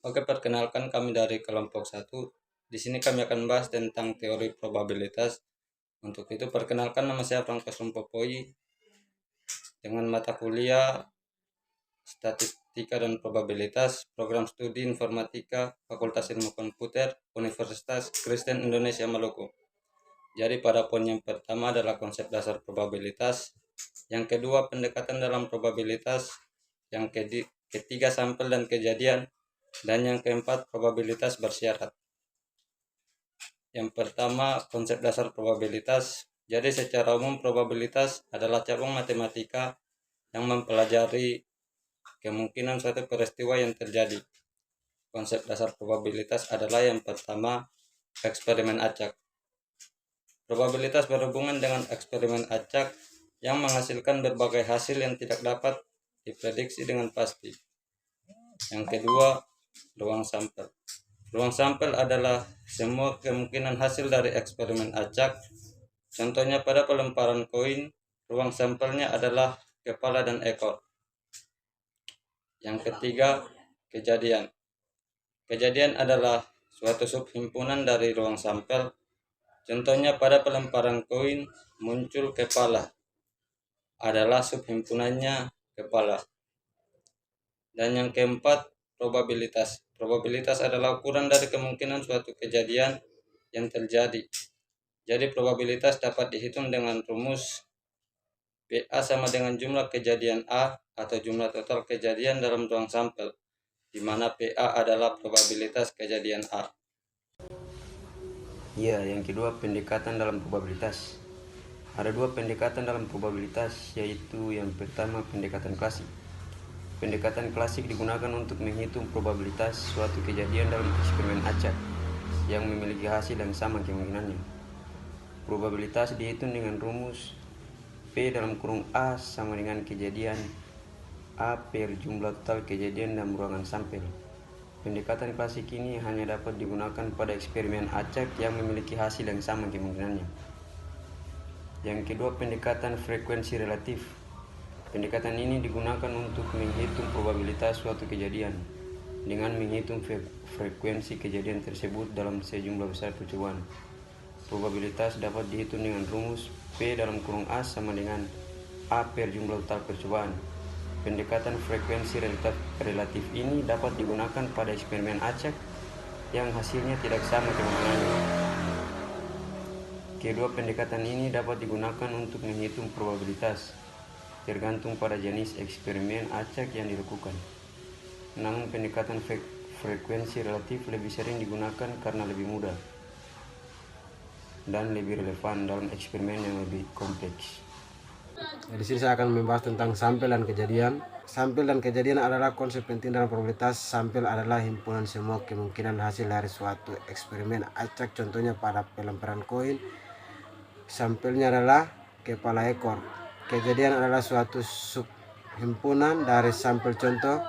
Oke, perkenalkan kami dari kelompok 1. Di sini kami akan bahas tentang teori probabilitas. Untuk itu perkenalkan, nama saya Franco Sumpopoi dengan mata kuliah Statistika dan Probabilitas, Program Studi Informatika, Fakultas Ilmu Komputer, Universitas Kristen Indonesia Maluku. Jadi pada poin yang pertama adalah konsep dasar probabilitas, yang kedua pendekatan dalam probabilitas, yang ketiga sampel dan kejadian, dan yang keempat probabilitas bersyarat. Yang pertama, konsep dasar probabilitas. Jadi secara umum probabilitas adalah cabang matematika yang mempelajari kemungkinan suatu peristiwa yang terjadi. Konsep dasar probabilitas adalah yang pertama, eksperimen acak. Probabilitas berhubungan dengan eksperimen acak yang menghasilkan berbagai hasil yang tidak dapat diprediksi dengan pasti. Yang kedua, ruang sampel. Ruang sampel adalah semua kemungkinan hasil dari eksperimen acak. Contohnya pada pelemparan koin, ruang sampelnya adalah kepala dan ekor. Yang ketiga, kejadian. Kejadian adalah suatu subhimpunan dari ruang sampel. Contohnya pada pelemparan koin, muncul kepala, adalah subhimpunannya kepala. Dan yang keempat, probabilitas. Probabilitas adalah ukuran dari kemungkinan suatu kejadian yang terjadi. Jadi probabilitas dapat dihitung dengan rumus PA sama dengan jumlah kejadian A atau jumlah total kejadian dalam ruang sampel, di mana PA adalah probabilitas kejadian A. Iya, yang kedua pendekatan dalam probabilitas. Ada dua pendekatan dalam probabilitas, yaitu yang pertama pendekatan klasik. Pendekatan klasik digunakan untuk menghitung probabilitas suatu kejadian dalam eksperimen acak yang memiliki hasil yang sama kemungkinannya. Probabilitas dihitung dengan rumus P dalam kurung A sama dengan kejadian A per jumlah total kejadian dalam ruangan sampel. Pendekatan klasik ini hanya dapat digunakan pada eksperimen acak yang memiliki hasil yang sama kemungkinannya. Yang kedua, pendekatan frekuensi relatif. Pendekatan ini digunakan untuk menghitung probabilitas suatu kejadian dengan menghitung frekuensi kejadian tersebut dalam sejumlah besar percobaan. Probabilitas dapat dihitung dengan rumus P dalam kurung A sama dengan A per jumlah total percobaan. Pendekatan frekuensi relatif ini dapat digunakan pada eksperimen acak yang hasilnya tidak sama kemungkinannya. Kedua pendekatan ini dapat digunakan untuk menghitung probabilitas tergantung pada jenis eksperimen acak yang dilakukan. Namun pendekatan frekuensi relatif lebih sering digunakan karena lebih mudah dan lebih relevan dalam eksperimen yang lebih kompleks. Di sini saya akan membahas tentang sampel dan kejadian. Sampel dan kejadian adalah konsep penting dalam probabilitas. Sampel adalah himpunan semua kemungkinan hasil dari suatu eksperimen acak. Contohnya pada pelemparan koin, sampelnya adalah kepala ekor. Kejadian adalah suatu subhimpunan dari sampel. Contoh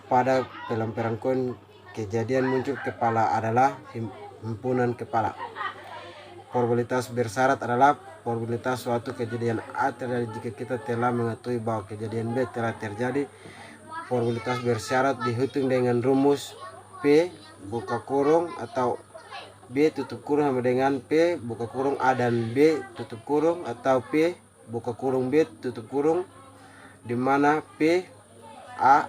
pada pelemparan koin, kejadian muncul kepala adalah himpunan kepala. Probabilitas bersyarat adalah probabilitas suatu kejadian A terjadi jika kita telah mengetahui bahwa kejadian B telah terjadi. Probabilitas bersyarat dihitung dengan rumus P buka kurung atau B tutup kurung sama dengan P buka kurung A dan B tutup kurung atau P buka kurung B tutup kurung, di mana P A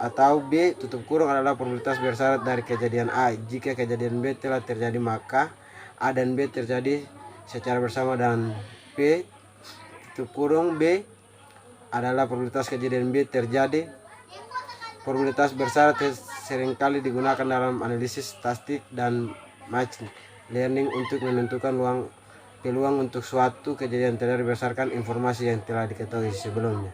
atau B tutup kurung adalah probabilitas bersyarat dari kejadian A. Jika kejadian B telah terjadi, maka A dan B terjadi secara bersama, dan P tutup kurung B adalah probabilitas kejadian B terjadi. Probabilitas bersyarat seringkali digunakan dalam analisis statistik dan machine learning untuk menentukan peluang untuk suatu kejadian terjadi berdasarkan informasi yang telah diketahui sebelumnya.